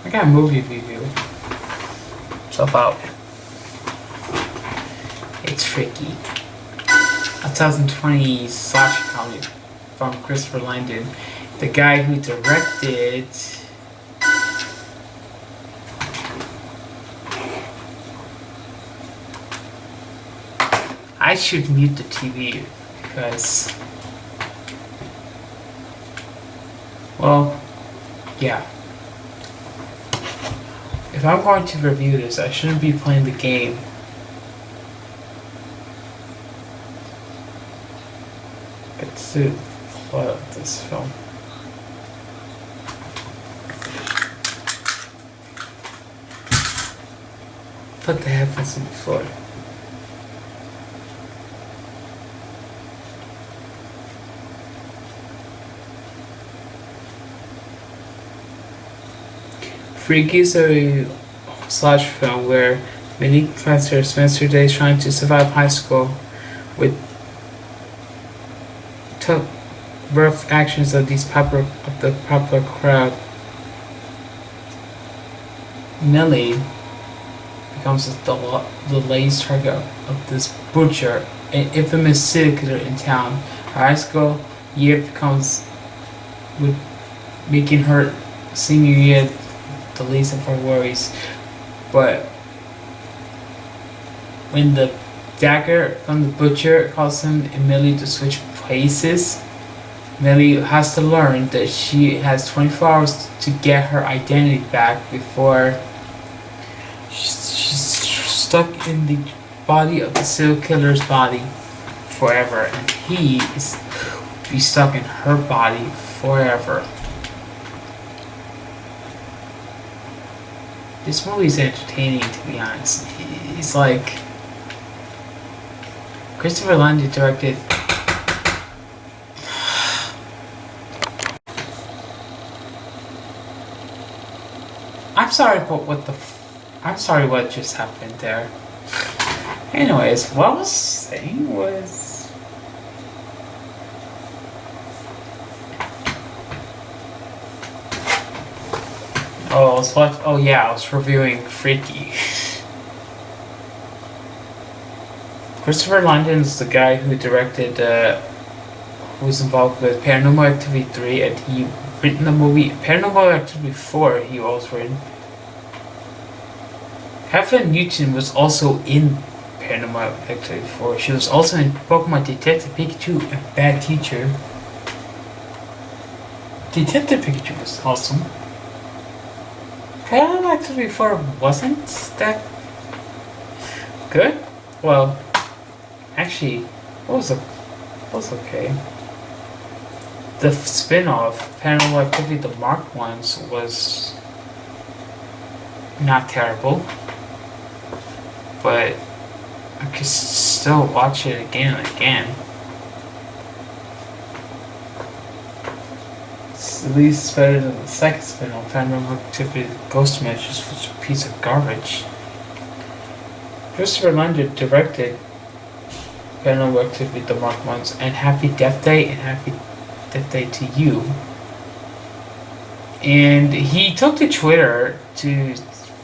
I got a movie review. It's about. It's Freaky. A 2020 slasher comedy from Christopher Landon. The guy who directed. I should mute the TV because. Well, yeah. If I'm going to review this, I shouldn't be playing the game. It's the plot of this film. Put the headphones on the floor. Freaky is a slasher film where many professor Spencer Day is trying to survive high school with tough, rough actions of the popular crowd. Millie becomes the latest target of this butcher, an infamous serial killer in town. Her high school year becomes with making her senior year the least of her worries, but when the dagger from the butcher causes Millie to switch places, Millie has to learn that she has 24 hours to get her identity back before she's stuck in the body of the serial killer's body forever, and he is be stuck in her body forever. This movie is entertaining, to be honest. It's like Christopher Landon directed. I'm sorry, but I'm sorry what just happened there. Anyways, what I was saying was. I was reviewing Freaky. Christopher Landon is the guy who directed, who was involved with Paranormal Activity 3, and he written the movie Paranormal Activity 4. He also written. Helen Newton was also in Paranormal Activity 4. She was also in Pokemon Detective Pikachu and Bad Teacher. Detective Pikachu was awesome. Paranormal Activity 4 wasn't that good? Well, actually, it was okay. The spin-off, Paranormal Activity the Marked Ones, was not terrible. But I could still watch it again and again. It's at least better than the second spin-off, Paranormal Activity Ghost Adventures, which was a piece of garbage. Christopher Landon directed Paranormal Activity the Marked Ones and Happy Death Day and Happy Death Day to You. And he took to Twitter to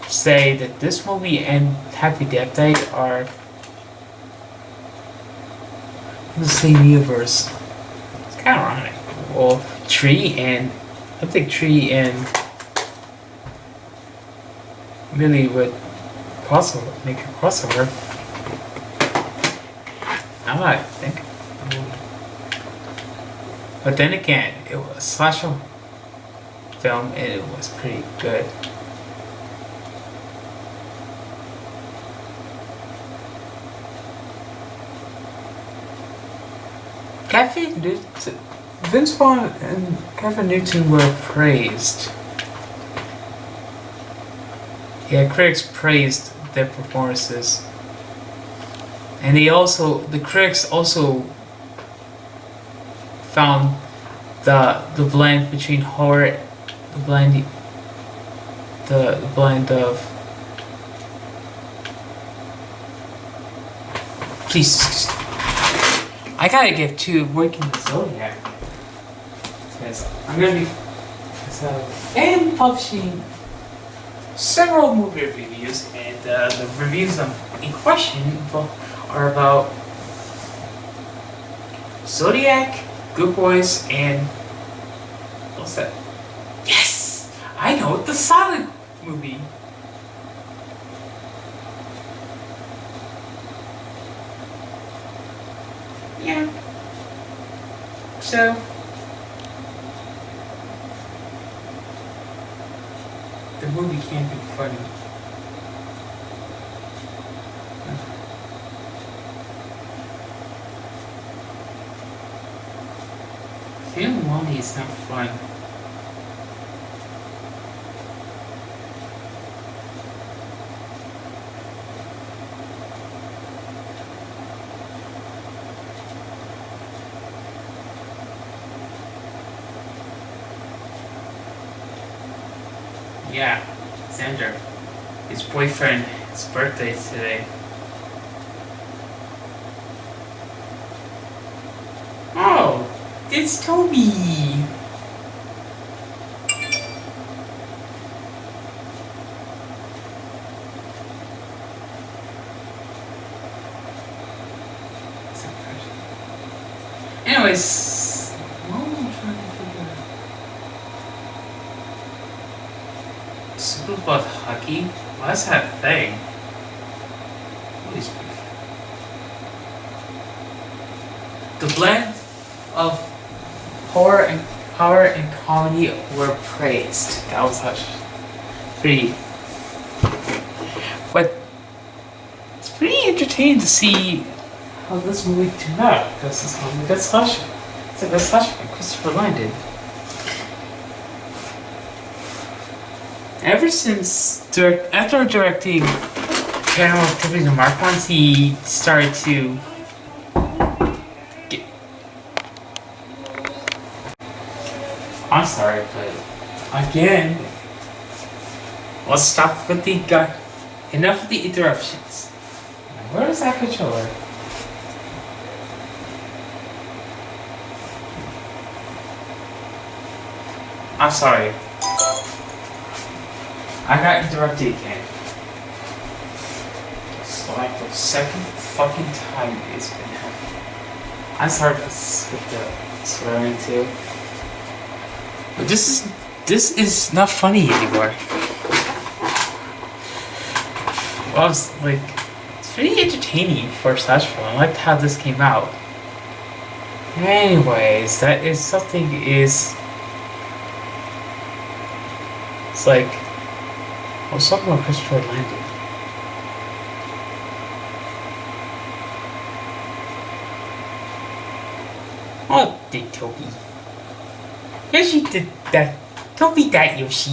say that this movie and Happy Death Day are in the same universe. It's kind of ironic. Well, I think Tree and Millie would make a crossover. Now that I think. But then again, it was a slasher film and it was pretty good. Vince Vaughn and Kevin Newton were praised. Yeah, critics praised their performances. And the critics also found the blend between horror, the blend of. Please excuse me. I gotta get to working the Zodiac. Because I'm gonna be and publishing several movie reviews, and the reviews in question are about Zodiac, Good Boys, and what's that? Yes! I know, the Sonic movie. Yeah. So, the movie can't be funny. Film Wally is not fun. Yeah, Xander. His boyfriend's birthday is today. Oh, it's Toby! Anyways, what am I trying to figure out? Super Butt Hockey? What's that thing? What is the blend of horror and comedy were praised. That was pretty, but it's pretty entertaining to see how this movie turned out, because it's a good slasher. It's a good slasher from Christopher Landon. Ever since after directing Paranormal Activity the Mark ones, he started to get. I'm sorry, but again, let's stop with the enough of the interruptions. Where is that controller? I'm sorry. I got interrupted again. It's like the second fucking time it's been happening. I'm sorry with the swearing too. But this is not funny anymore. Well, it's like, it's pretty entertaining for a slash film. I liked how this came out. Anyways, that is something is. It's like, I was talking about Christopher Landon. Oh, did Toby. Yes, she did that. Don't be that, Yoshi.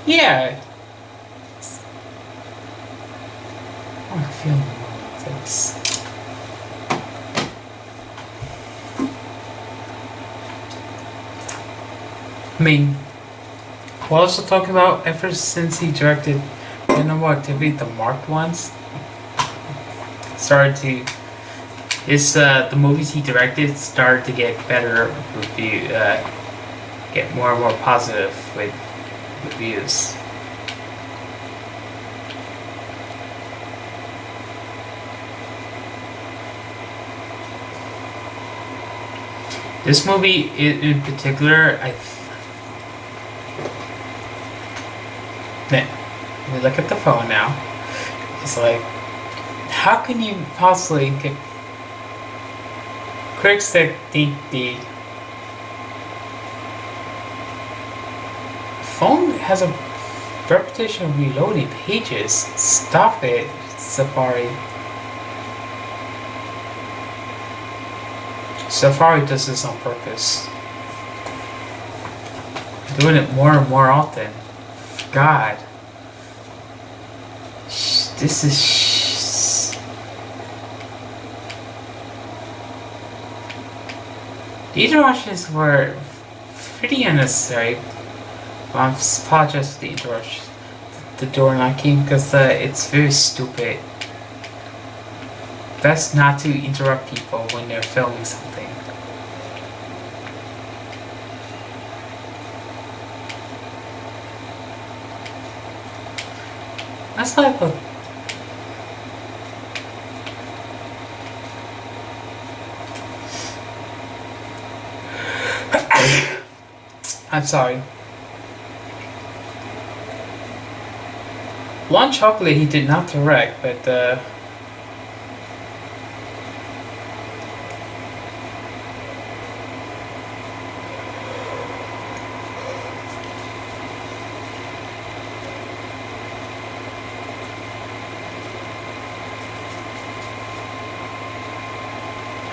Yeah. Oh, I feel thanks. I mean, we're also talking about ever since he directed Paranormal Activity, the marked ones started to. The movies he directed started to get better review, get more and more positive with reviews. This movie, in particular, we look at the phone now. It's like, how can you possibly get critics that think the phone has a reputation of reloading pages? Stop it, Safari. Safari does this on purpose. Doing it more and more often. God. This is. The interruptions were pretty unnecessary. I apologize for the interruption. The door knocking, because it's very stupid. Best not to interrupt people when they're filming something. That's like a I'm sorry. Blonde Chocolate he did not direct, but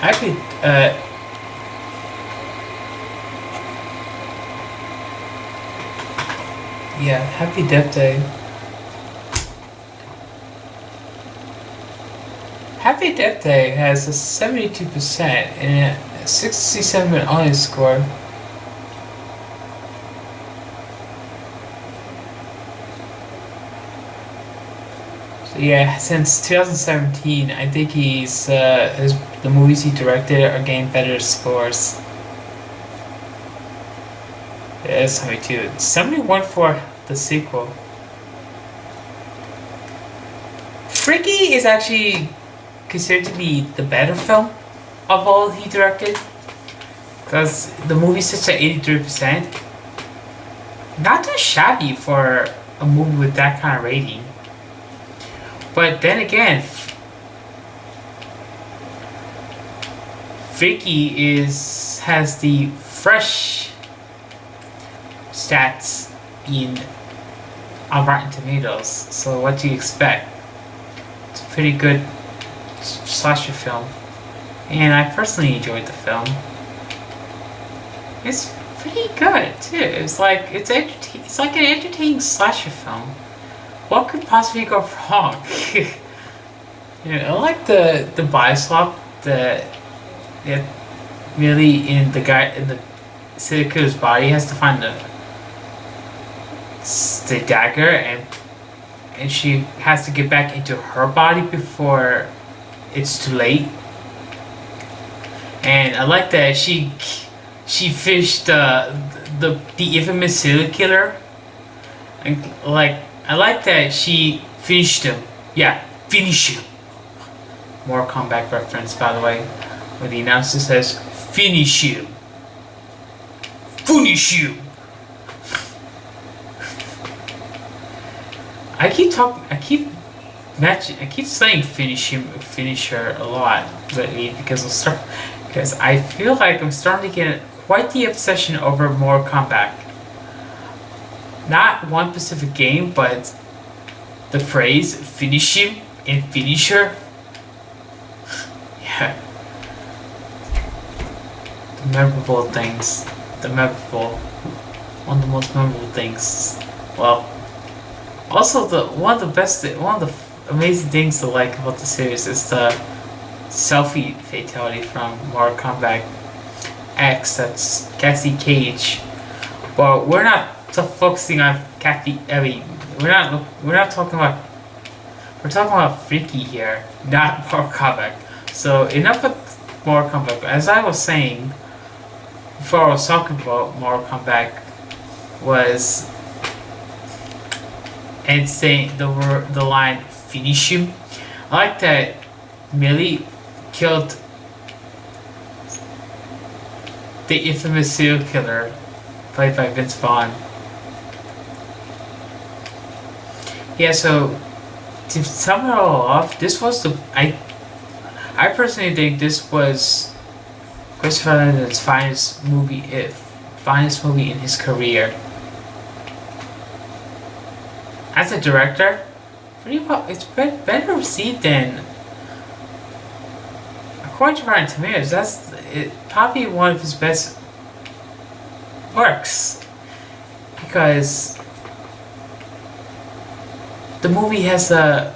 actually yeah, Happy Death Day. Happy Death Day has a 72% and a 67 audience score. So yeah, since 2017, I think the movies he directed are getting better scores. Yeah, 72. 71 for the sequel. Freaky is actually considered to be the better film of all he directed, because the movie sits at 83%. Not too shabby for a movie with that kind of rating. But then again, Freaky has the fresh stats on Rotten Tomatoes. So what do you expect? It's a pretty good slasher film, and I personally enjoyed the film. It's pretty good too. It's like it's like an entertaining slasher film. What could possibly go wrong? I like the body swap that really in the serial killer's body has to find the dagger, and she has to get back into her body before it's too late. And I like that she fished the infamous serial killer, and I like that she finished him. Yeah, finish him. More Kombat reference, by the way, where the announcer says finish him. Finish him. I keep saying finish her a lot lately because I feel like I'm starting to get quite the obsession over Mortal Kombat. Not one specific game, but the phrase finish him and finisher. Yeah. One of the most memorable things. Well, also one of the amazing things to like about the series is the selfie fatality from Mortal Kombat X. That's Cassie Cage. Well, we're not focusing on Kathy. I mean, we're talking about Freaky here, not Mortal Kombat. So enough with Mortal Kombat. As I was saying before, I was talking about Mortal Kombat was and saying the line finish him. I like that Millie killed the infamous serial killer played by Vince Vaughn. Yeah, so to sum it all off, this was I personally think this was Christopher Nolan's finest movie in his career. As a director, pretty well, it's better received than, according to Rotten Tomatoes, that's probably one of his best works, because the movie has a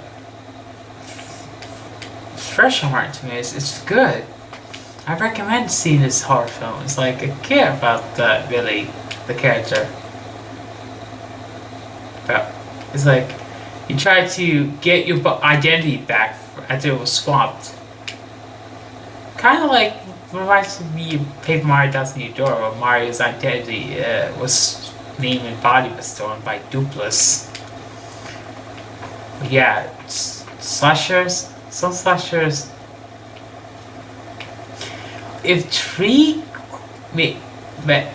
fresh on Rotten Tomatoes. It's good. I recommend seeing this horror film. It's like I care about Billy, the character. But it's like you try to get your identity back after it was swamped. Kind of like reminds me of Paper Mario Thousand Year Door, where Mario's identity name and body was stolen by Dupless. But yeah, slashers, some slashers. If Tree me, me,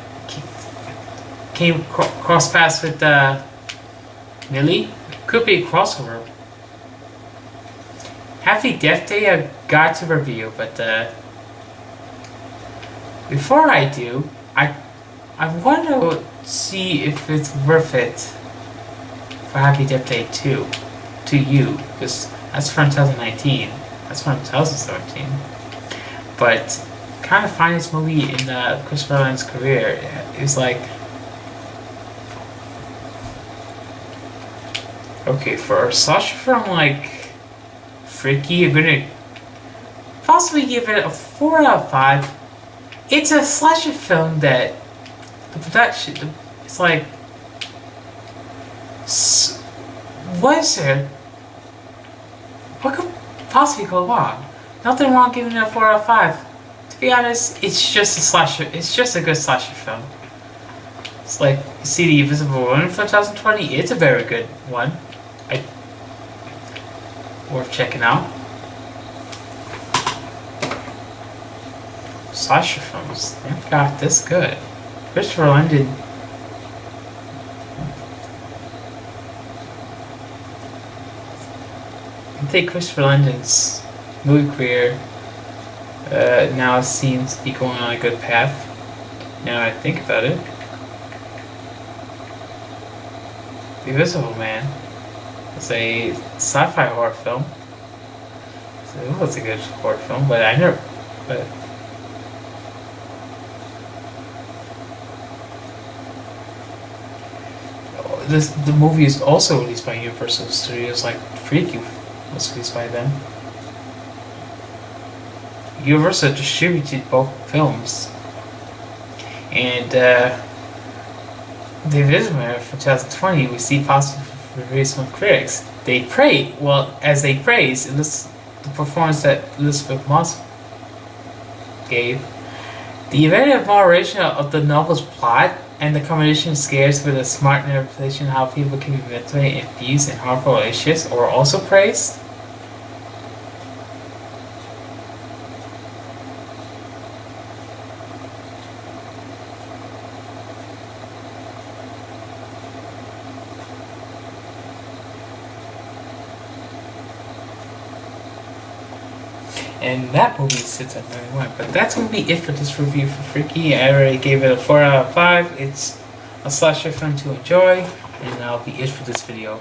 came cross paths with Millie, it could be a crossover. Happy Death Day I got to review, but before I do, I want to see if it's worth it for Happy Death Day 2 to you, because that's from 2019. That's from 2017. But kind of find this movie in Christopher Nolan's career is like, okay, for a slasher film like Freaky, I'm gonna possibly give it a 4 out of 5. It's a slasher film that the production, it's like, what is it? What could possibly go wrong? Nothing wrong giving it a 4 out of 5. To be honest, it's just a slasher. It's just a good slasher film. It's like, you see The Invisible Woman from 2020. It's a very good one. Worth checking out. Slasher films, they've got this good. Christopher Landon. I think Christopher Landon's movie career now seems to be going on a good path. Now I think about it. The Invisible Man was a sci-fi horror film. So it was a good horror film, but I never. But the movie is also released by Universal Studios, like Freaky was released by them. Universal distributed both films, and The Invisible Man from 2020 received positive reviews from critics. They praise, the performance that Elizabeth Moss gave. The inventive moderation of the novel's plot and the combination of scares with a smart interpretation of how people can be mentally infused in harmful relationships were also praised. And that movie sits at 91. But that's going to be it for this review for Freaky. I already gave it a 4 out of 5. It's a slasher film to enjoy. And that'll be it for this video.